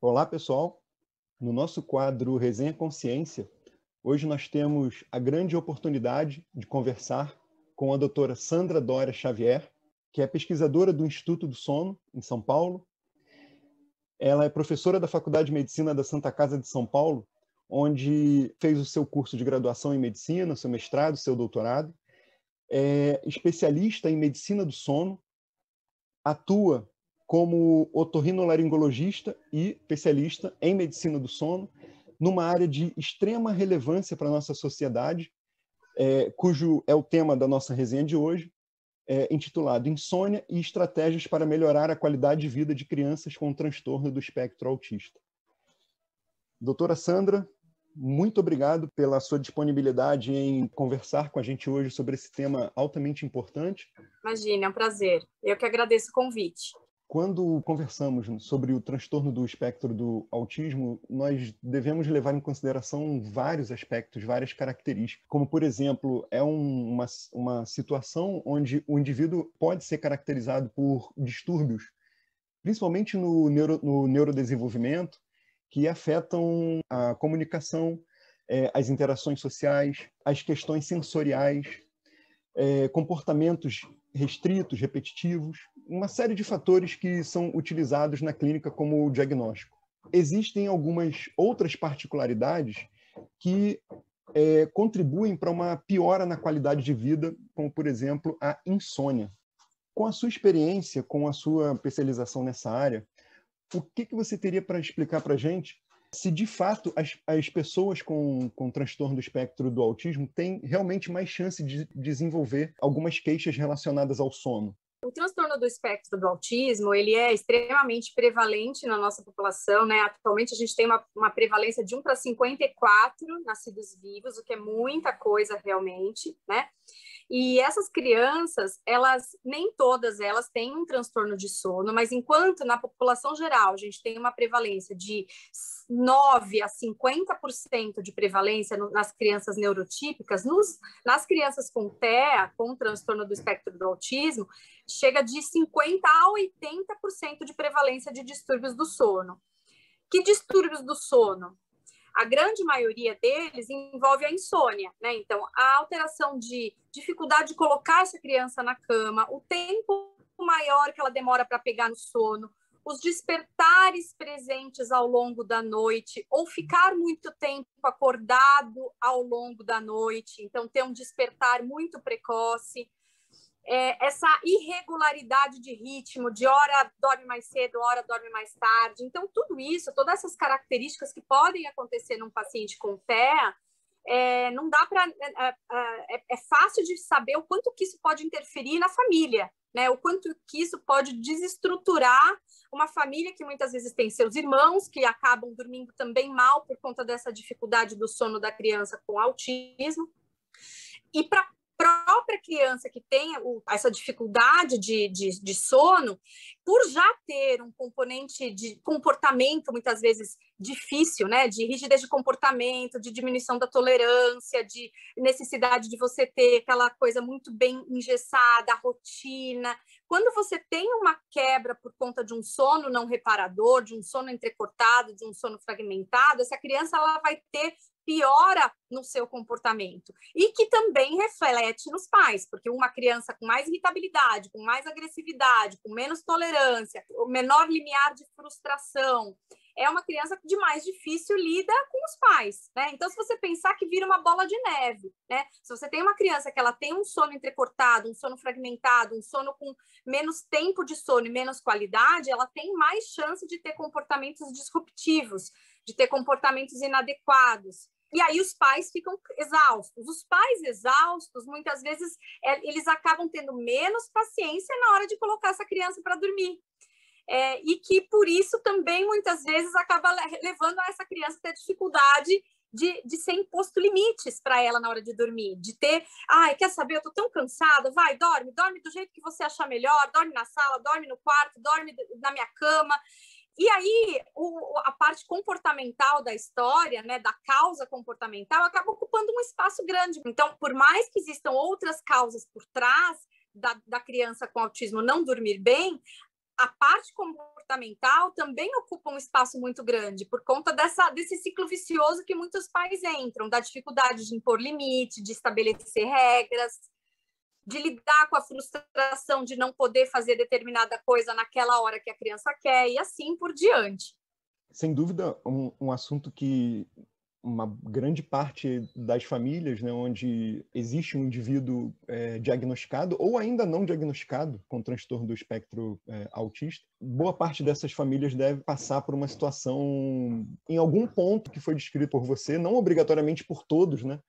Olá, pessoal. No nosso quadro Resenha Consciência, hoje nós temos a grande oportunidade de conversar com a doutora Sandra Dória Xavier, que é pesquisadora do Instituto do Sono, em São Paulo. Ela é professora da Faculdade de Medicina da Santa Casa de São Paulo, onde fez o seu curso de graduação em medicina, seu mestrado, seu doutorado. É especialista em medicina do sono, atua como otorrinolaringologista e especialista em medicina do sono, numa área de extrema relevância para a nossa sociedade, cujo é o tema da nossa resenha de hoje, intitulado Insônia e Estratégias para Melhorar a Qualidade de Vida de Crianças com Transtorno do Espectro Autista. Doutora Sandra, muito obrigado pela sua disponibilidade em conversar com a gente hoje sobre esse tema altamente importante. Imagina, é um prazer. Eu que agradeço o convite. Quando conversamos sobre o transtorno do espectro do autismo, nós devemos levar em consideração vários aspectos, várias características, como, por exemplo, uma situação onde o indivíduo pode ser caracterizado por distúrbios, principalmente no neurodesenvolvimento, que afetam a comunicação, as interações sociais, as questões sensoriais, comportamentos restritos, repetitivos, uma série de fatores que são utilizados na clínica como diagnóstico. Existem algumas outras particularidades que contribuem para uma piora na qualidade de vida, como, por exemplo, a insônia. Com a sua experiência, com a sua especialização nessa área, o que você teria para explicar para a gente se, de fato, as pessoas com transtorno do espectro do autismo têm realmente mais chance de desenvolver algumas queixas relacionadas ao sono? O transtorno do espectro do autismo, ele é extremamente prevalente na nossa população, né? Atualmente a gente tem uma prevalência de 1 para 54 nascidos vivos, o que é muita coisa realmente, né? E essas crianças, nem todas elas têm um transtorno de sono, mas enquanto na população geral a gente tem uma prevalência de 9 a 50% de prevalência nas crianças neurotípicas, nas crianças com TEA, com transtorno do espectro do autismo, chega de 50% a 80% de prevalência de distúrbios do sono. Que distúrbios do sono? A grande maioria deles envolve a insônia, né? Então, a alteração de dificuldade de colocar essa criança na cama, o tempo maior que ela demora para pegar no sono, os despertares presentes ao longo da noite, ou ficar muito tempo acordado ao longo da noite, então ter um despertar muito precoce, essa irregularidade de ritmo, de hora dorme mais cedo, hora dorme mais tarde. Então, tudo isso, todas essas características que podem acontecer num paciente com TEA, não dá para... É fácil de saber o quanto que isso pode interferir na família, né? O quanto que isso pode desestruturar uma família que muitas vezes tem seus irmãos que acabam dormindo também mal por conta dessa dificuldade do sono da criança com autismo. E para própria criança que tem essa dificuldade de sono, por já ter um componente de comportamento muitas vezes difícil, né, de rigidez de comportamento, de diminuição da tolerância, de necessidade de você ter aquela coisa muito bem engessada, rotina. Quando você tem uma quebra por conta de um sono não reparador, de um sono entrecortado, de um sono fragmentado, essa criança ela vai ter piora no seu comportamento e que também reflete nos pais, porque uma criança com mais irritabilidade, com mais agressividade, com menos tolerância, o menor limiar de frustração, é uma criança de mais difícil lida com os pais, né? Então, se você pensar que vira uma bola de neve, né? Se você tem uma criança que ela tem um sono entrecortado, um sono fragmentado, um sono com menos tempo de sono e menos qualidade, ela tem mais chance de ter comportamentos disruptivos, de ter comportamentos inadequados. E aí os pais ficam exaustos. Os pais exaustos, muitas vezes, eles acabam tendo menos paciência na hora de colocar essa criança para dormir. E que, por isso, também, muitas vezes, acaba levando a essa criança a ter dificuldade de ser imposto limites para ela na hora de dormir, de ter, quer saber, eu tô tão cansada, vai, dorme do jeito que você achar melhor, dorme na sala, dorme no quarto, dorme na minha cama. E aí, a parte comportamental da história, né, da causa comportamental, acaba ocupando um espaço grande. Então, por mais que existam outras causas por trás da criança com autismo não dormir bem, a parte comportamental também ocupa um espaço muito grande por conta desse ciclo vicioso que muitos pais entram, da dificuldade de impor limite, de estabelecer regras, de lidar com a frustração de não poder fazer determinada coisa naquela hora que a criança quer e assim por diante. Sem dúvida, um assunto que uma grande parte das famílias, né, onde existe um indivíduo diagnosticado ou ainda não diagnosticado com transtorno do espectro autista, boa parte dessas famílias deve passar por uma situação, em algum ponto que foi descrito por você, não obrigatoriamente por todos, né,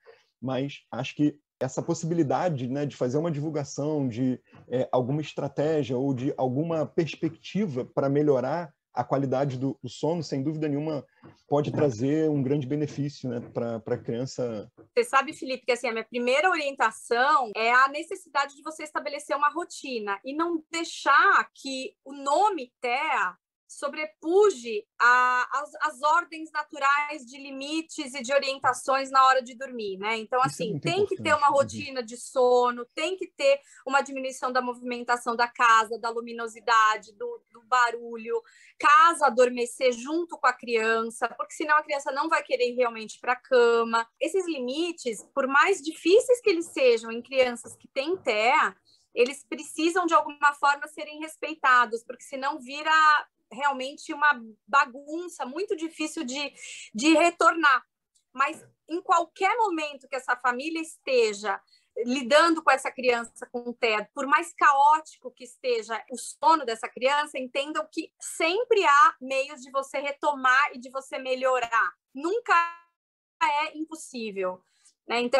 mas acho que essa possibilidade, né, de fazer uma divulgação de alguma estratégia ou de alguma perspectiva para melhorar a qualidade do sono, sem dúvida nenhuma, pode trazer um grande benefício, né, para a criança. Você sabe, Felipe, que assim, a minha primeira orientação é a necessidade de você estabelecer uma rotina e não deixar que o nome TEA sobrepuje as ordens naturais de limites e de orientações na hora de dormir, né? Então, assim, tem que ter uma rotina de sono, tem que ter uma diminuição da movimentação da casa, da luminosidade, do barulho, casa adormecer junto com a criança, porque senão a criança não vai querer realmente ir para a cama. Esses limites, por mais difíceis que eles sejam em crianças que têm TEA, eles precisam de alguma forma serem respeitados, porque senão vira realmente uma bagunça muito difícil de retornar. Mas em qualquer momento que essa família esteja lidando com essa criança com TEA, por mais caótico que esteja o sono dessa criança, entendam que sempre há meios de você retomar e de você melhorar. Nunca é impossível. Né? Então,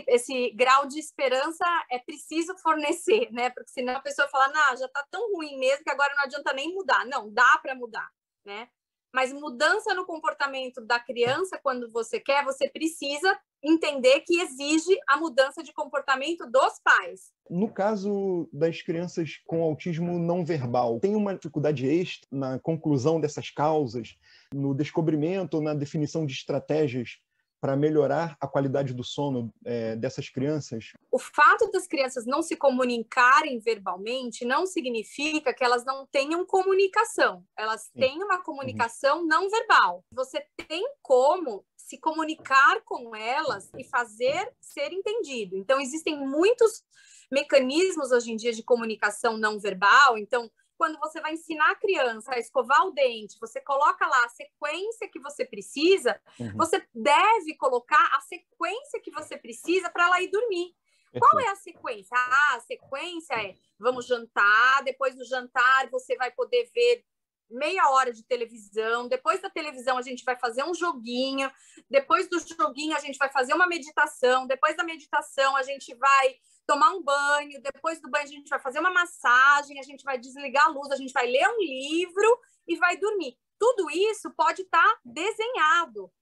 esse grau de esperança é preciso fornecer, né? Porque senão a pessoa fala, não, já está tão ruim mesmo que agora não adianta nem mudar. Não, dá para mudar, né? Mas mudança no comportamento da criança, quando você quer, você precisa entender que exige a mudança de comportamento dos pais. No caso das crianças com autismo não verbal, tem uma dificuldade extra na conclusão dessas causas, no descobrimento ou na definição de estratégias para melhorar a qualidade do sono dessas crianças? O fato das crianças não se comunicarem verbalmente não significa que elas não tenham comunicação. Elas têm uma comunicação não verbal. Você tem como se comunicar com elas e fazer ser entendido. Então, existem muitos mecanismos hoje em dia de comunicação não verbal. Então, quando você vai ensinar a criança a escovar o dente, você coloca lá a sequência que você precisa, você deve colocar a sequência que você precisa para ela ir dormir. Qual é a sequência? A sequência é, vamos jantar, depois do jantar você vai poder ver meia hora de televisão, depois da televisão a gente vai fazer um joguinho, depois do joguinho a gente vai fazer uma meditação, depois da meditação a gente vai tomar um banho, depois do banho a gente vai fazer uma massagem, a gente vai desligar a luz, a gente vai ler um livro e vai dormir. Tudo isso pode estar desenhado.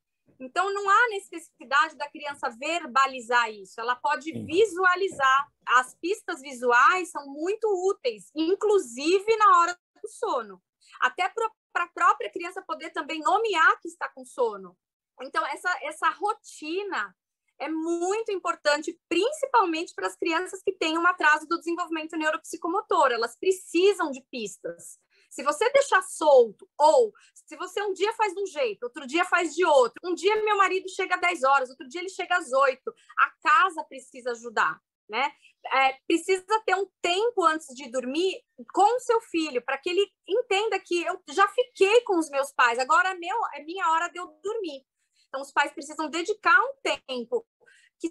Então, não há necessidade da criança verbalizar isso, ela pode visualizar. As pistas visuais são muito úteis, inclusive na hora do sono. Até para a própria criança poder também nomear que está com sono. Então, essa rotina é muito importante, principalmente para as crianças que têm um atraso do desenvolvimento neuropsicomotor. Elas precisam de pistas. Se você deixar solto, ou se você um dia faz de um jeito, outro dia faz de outro, um dia meu marido chega às 10 horas, outro dia ele chega às 8, a casa precisa ajudar, né? Precisa ter um tempo antes de dormir com o seu filho, para que ele entenda que eu já fiquei com os meus pais, agora é minha hora de eu dormir. Então, os pais precisam dedicar um tempo que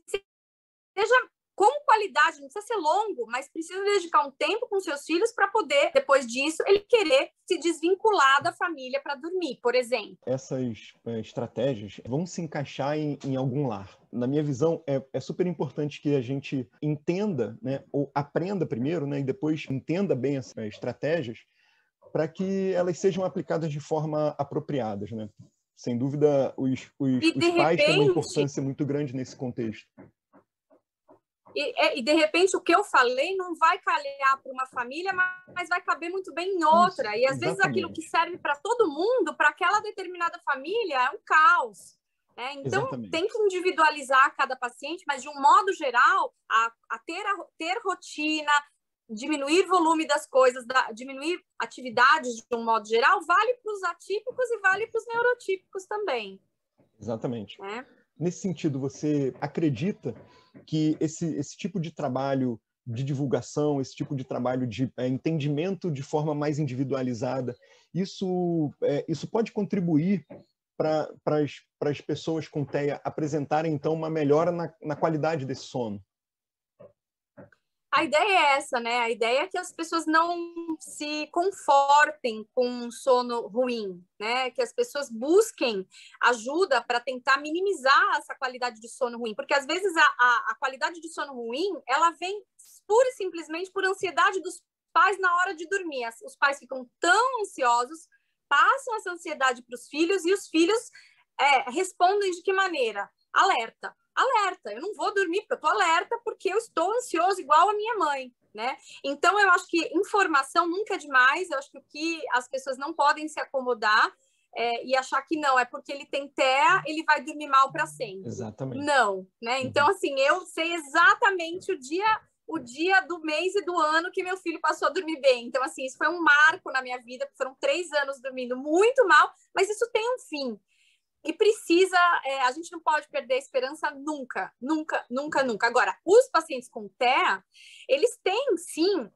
seja com qualidade, não precisa ser longo, mas precisa dedicar um tempo com seus filhos para poder, depois disso, ele querer se desvincular da família para dormir, por exemplo. Essas estratégias vão se encaixar em algum lar. Na minha visão, é super importante que a gente entenda, né, ou aprenda primeiro, né, e depois entenda bem as estratégias para que elas sejam aplicadas de forma apropriada, né? Sem dúvida, os pais têm uma importância muito grande nesse contexto. E, de repente, o que eu falei não vai calhar para uma família, mas vai caber muito bem em outra. Isso, e, às vezes, aquilo que serve para todo mundo, para aquela determinada família, é um caos. Né? Então, tem que individualizar cada paciente, mas, de um modo geral, a ter rotina, diminuir volume das coisas, diminuir atividades de um modo geral, vale para os atípicos e vale para os neurotípicos também. Exatamente. Nesse sentido, você acredita que esse tipo de trabalho de divulgação, esse tipo de trabalho de entendimento de forma mais individualizada, isso pode contribuir para as pessoas com TEA apresentarem, então, uma melhora na qualidade desse sono? A ideia é essa, né? A ideia é que as pessoas não se confortem com um sono ruim, né? Que as pessoas busquem ajuda para tentar minimizar essa qualidade de sono ruim, porque às vezes a qualidade de sono ruim, ela vem pura e simplesmente por ansiedade dos pais na hora de dormir. Os pais ficam tão ansiosos, passam essa ansiedade para os filhos e os filhos respondem de que maneira? Alerta. Alerta, eu não vou dormir porque eu estou alerta porque eu estou ansioso igual a minha mãe, né? Então, eu acho que informação nunca é demais, eu acho que o que as pessoas não podem se acomodar e achar que não, é porque ele tem TEA, ele vai dormir mal para sempre. Exatamente. Não, né? Então, assim, eu sei exatamente o dia do mês e do ano que meu filho passou a dormir bem. Então, assim, isso foi um marco na minha vida, foram 3 anos dormindo muito mal, mas isso tem um fim. E precisa, a gente não pode perder a esperança nunca, nunca, nunca, nunca. Agora, os pacientes com TEA, eles têm, sim,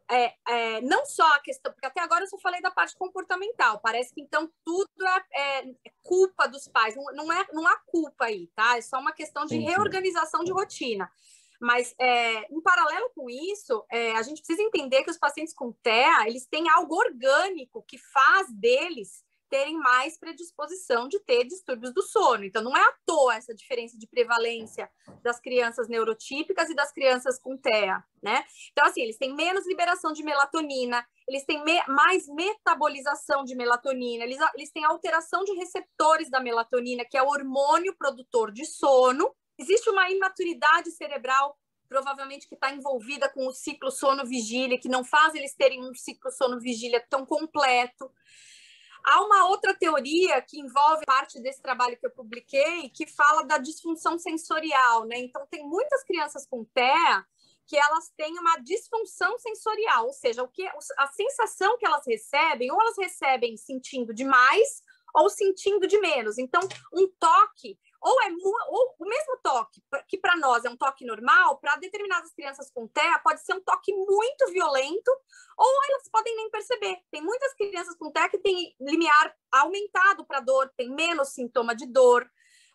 não só a questão, porque até agora eu só falei da parte comportamental, parece que então tudo é culpa dos pais, não há culpa aí, tá? É só uma questão de reorganização de rotina. Mas, em paralelo com isso, a gente precisa entender que os pacientes com TEA, eles têm algo orgânico que faz deles terem mais predisposição de ter distúrbios do sono. Então, não é à toa essa diferença de prevalência das crianças neurotípicas e das crianças com TEA, né? Então, assim, eles têm menos liberação de melatonina, eles têm mais metabolização de melatonina, eles têm alteração de receptores da melatonina, que é o hormônio produtor de sono. Existe uma imaturidade cerebral, provavelmente que está envolvida com o ciclo sono-vigília, que não faz eles terem um ciclo sono-vigília tão completo. Há uma outra teoria que envolve parte desse trabalho que eu publiquei, que fala da disfunção sensorial, né? Então, tem muitas crianças com TEA que elas têm uma disfunção sensorial, ou seja, a sensação que elas recebem, ou elas recebem sentindo demais ou sentindo de menos. Então, um toque, ou o mesmo toque, que para nós é um toque normal, para determinadas crianças com TEA pode ser um toque muito violento, ou elas podem nem perceber. Tem muitas crianças com TEA que têm limiar aumentado para dor, tem menos sintoma de dor.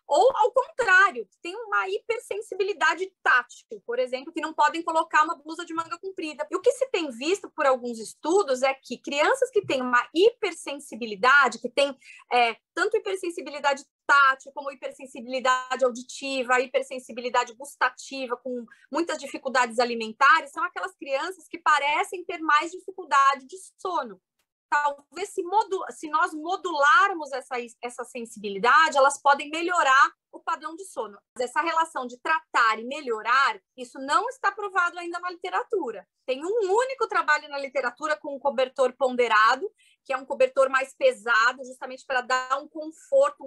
Ou, ao contrário, tem uma hipersensibilidade tátil, por exemplo, que não podem colocar uma blusa de manga comprida. E o que se tem visto por alguns estudos é que crianças que têm uma hipersensibilidade, que têm tanto hipersensibilidade tátil como hipersensibilidade auditiva, hipersensibilidade gustativa, com muitas dificuldades alimentares, são aquelas crianças que parecem ter mais dificuldade de sono. Talvez se nós modularmos essa sensibilidade, elas podem melhorar o padrão de sono. Essa relação de tratar e melhorar, isso não está provado ainda na literatura. Tem um único trabalho na literatura com um cobertor ponderado, que é um cobertor mais pesado, justamente para dar um conforto,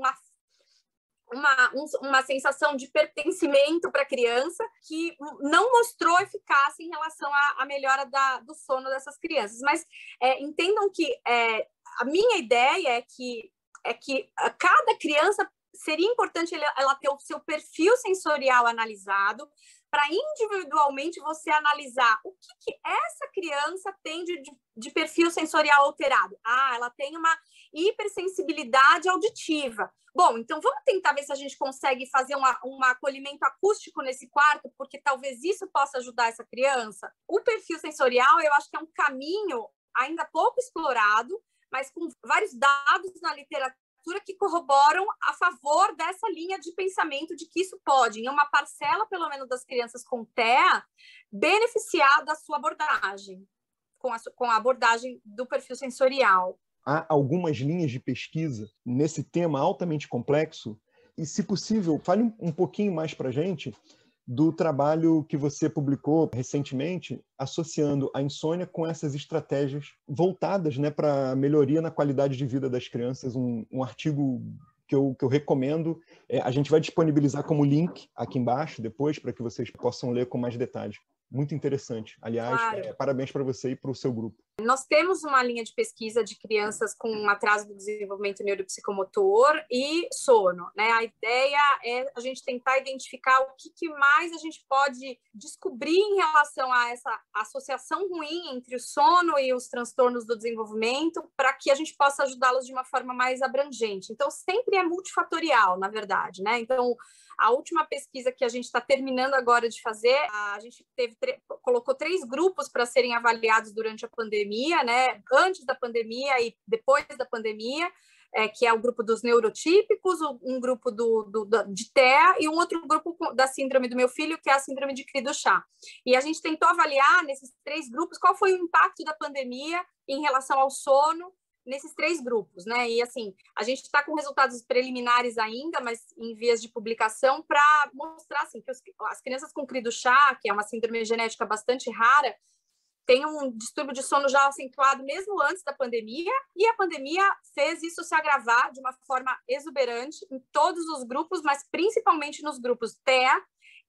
uma sensação de pertencimento para a criança, que não mostrou eficácia em relação à melhora do sono dessas crianças. Mas entendam que a minha ideia é que cada criança seria importante ela ter o seu perfil sensorial analisado, para individualmente você analisar o que essa criança tem de perfil sensorial alterado. Ela tem uma hipersensibilidade auditiva. Bom, então vamos tentar ver se a gente consegue fazer um acolhimento acústico nesse quarto, porque talvez isso possa ajudar essa criança. O perfil sensorial, eu acho que é um caminho ainda pouco explorado, mas com vários dados na literatura que corroboram a favor dessa linha de pensamento de que isso pode, em uma parcela, pelo menos, das crianças com TEA, beneficiar da sua abordagem, com a abordagem do perfil sensorial. Há algumas linhas de pesquisa nesse tema altamente complexo e, se possível, fale um pouquinho mais para a gente do trabalho que você publicou recentemente, associando a insônia com essas estratégias voltadas, né, para melhoria na qualidade de vida das crianças, um artigo que eu recomendo. A gente vai disponibilizar como link aqui embaixo depois, para que vocês possam ler com mais detalhes. muito interessante. Aliás, Claro. parabéns para você e para o seu grupo. Nós temos uma linha de pesquisa de crianças com atraso do desenvolvimento neuropsicomotor e sono, né? A ideia é a gente tentar identificar o que mais a gente pode descobrir em relação a essa associação ruim entre o sono e os transtornos do desenvolvimento, para que a gente possa ajudá-los de uma forma mais abrangente. Então, sempre é multifatorial, na verdade, né? Então, a última pesquisa que a gente está terminando agora de fazer, a gente colocou 3 grupos para serem avaliados durante a pandemia, né? Antes da pandemia e depois da pandemia, que é o grupo dos neurotípicos, um grupo de TEA e um outro grupo da síndrome do meu filho, que é a síndrome de Cri-du-Chat. E a gente tentou avaliar nesses 3 grupos qual foi o impacto da pandemia em relação ao sono nesses 3 grupos, né? E assim, a gente está com resultados preliminares ainda, mas em vias de publicação, para mostrar assim, que as crianças com Cri-du-Chat, que é uma síndrome genética bastante rara, têm um distúrbio de sono já acentuado mesmo antes da pandemia, e a pandemia fez isso se agravar de uma forma exuberante em todos os grupos, mas principalmente nos grupos TEA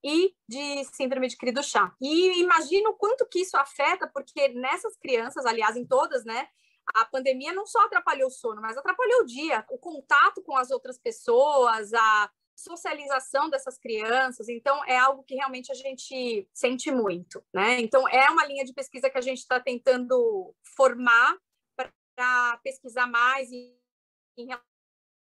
e de síndrome de Cri-du-Chat. E imagina o quanto que isso afeta, porque nessas crianças, aliás, em todas, né, a pandemia não só atrapalhou o sono, mas atrapalhou o dia, o contato com as outras pessoas, a socialização dessas crianças. Então, é algo que realmente a gente sente muito, né? Então, é uma linha de pesquisa que a gente está tentando formar para pesquisar mais em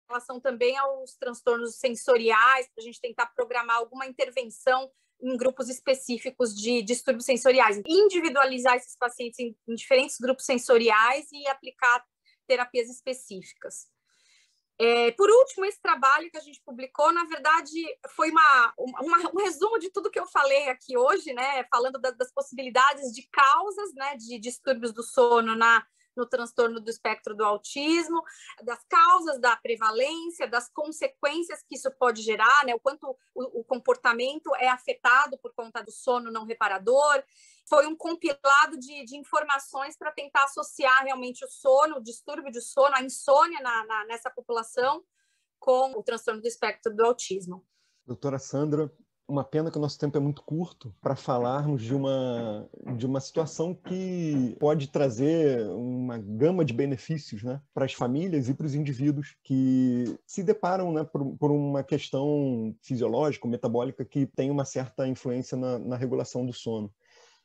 relação também aos transtornos sensoriais, para a gente tentar programar alguma intervenção em grupos específicos de distúrbios sensoriais, individualizar esses pacientes em diferentes grupos sensoriais e aplicar terapias específicas. Por último, esse trabalho que a gente publicou, na verdade, foi um resumo de tudo que eu falei aqui hoje, né? Falando das possibilidades de causas, né, de distúrbios do sono no transtorno do espectro do autismo, das causas da prevalência, das consequências que isso pode gerar, né? O quanto o comportamento é afetado por conta do sono não reparador. Foi um compilado de informações para tentar associar realmente o sono, o distúrbio de sono, a insônia nessa população com o transtorno do espectro do autismo. Doutora Sandra, uma pena que o nosso tempo é muito curto para falarmos de uma situação que pode trazer uma gama de benefícios, né, para as famílias e para os indivíduos que se deparam, né, por uma questão fisiológica, metabólica, que tem uma certa influência na regulação do sono.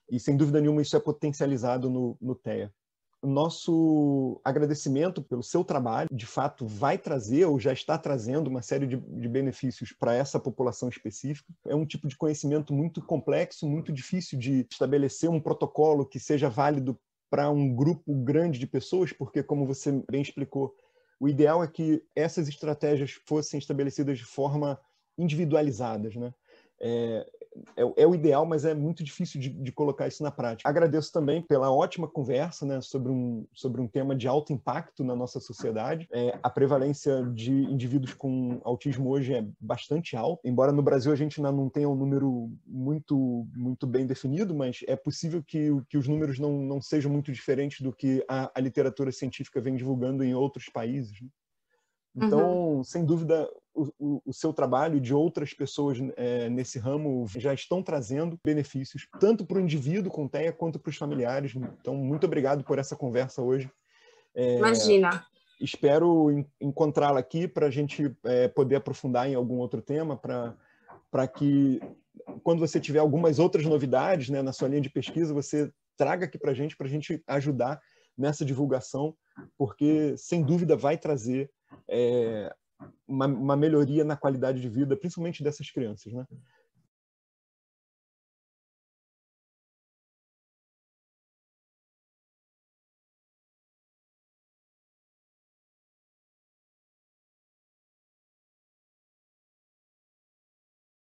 E, sem dúvida nenhuma, isso é potencializado no TEA. Nosso agradecimento pelo seu trabalho, de fato, vai trazer ou já está trazendo uma série de benefícios para essa população específica. É um tipo de conhecimento muito complexo, muito difícil de estabelecer um protocolo que seja válido para um grupo grande de pessoas, porque, como você bem explicou, o ideal é que essas estratégias fossem estabelecidas de forma individualizadas, né? É o ideal, mas é muito difícil de colocar isso na prática. Agradeço também pela ótima conversa, né, sobre um tema de alto impacto na nossa sociedade. A prevalência de indivíduos com autismo hoje é bastante alta, embora no Brasil a gente ainda não tenha um número muito, muito bem definido, mas é possível que os números não sejam muito diferentes do que a literatura científica vem divulgando em outros países, né? Então, sem dúvida, o seu trabalho de outras pessoas nesse ramo já estão trazendo benefícios, tanto para o indivíduo com TEA quanto para os familiares. Então, muito obrigado por essa conversa hoje. Imagina. Espero encontrá-la aqui para a gente poder aprofundar em algum outro tema, para que, quando você tiver algumas outras novidades, né, na sua linha de pesquisa, você traga aqui para a gente ajudar nessa divulgação, porque, sem dúvida, vai trazer uma melhoria na qualidade de vida, principalmente dessas crianças, né?